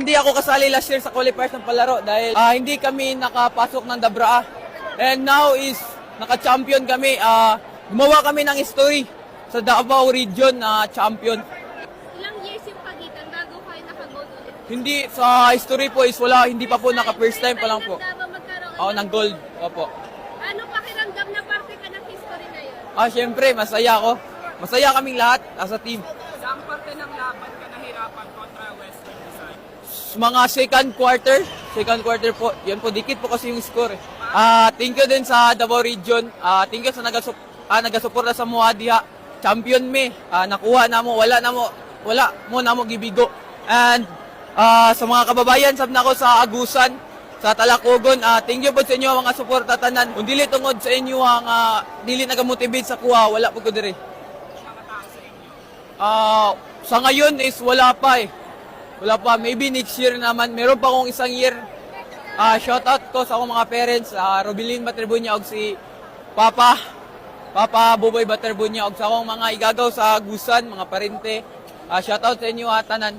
hindi ako kasali last year sa qualifiers ng palaro dahil hindi kami nakapasok ng Dabraa. And now is naka-champion kami. Gumawa kami ng history sa Davao Region na champion. Ilang years yung pagitan bago kayo naka-gold ulit? Hindi, sa history po is wala, hindi pa po naka-first time pa lang po. Magkaroon Ng gold. Opo. Ano pakiramdam na parte ka ng history na yun? Siyempre, masaya ako. Masaya kaming lahat as a team. Saan parte ng laban ka nahirapan kontra Western Design? Mga second quarter po. Yan po, dikit po kasi yung score. Thank you din sa Davao Region. Thank you sa nagasuporta sa mga diha. Champion me. Nakuha na mo, wala mo na mo gibigo. And sa mga kababayan, sab na ako sa Agusan, sa Talakogon, thank you po sa inyo mga suporta tanan. Kung dili tungod sa inyo ang dili nagamotivate sa kuha, wala po ko dire. Sa ngayon is wala pa eh. Wala pa. Maybe next year naman. Meron pa akong isang year. Shout out ko sa akong mga parents. Robilin Baterbunya og si Papa Buboy Baterbunya og sa akong mga igagaw sa Agusan, mga parente. Shout out sa inyo tanan.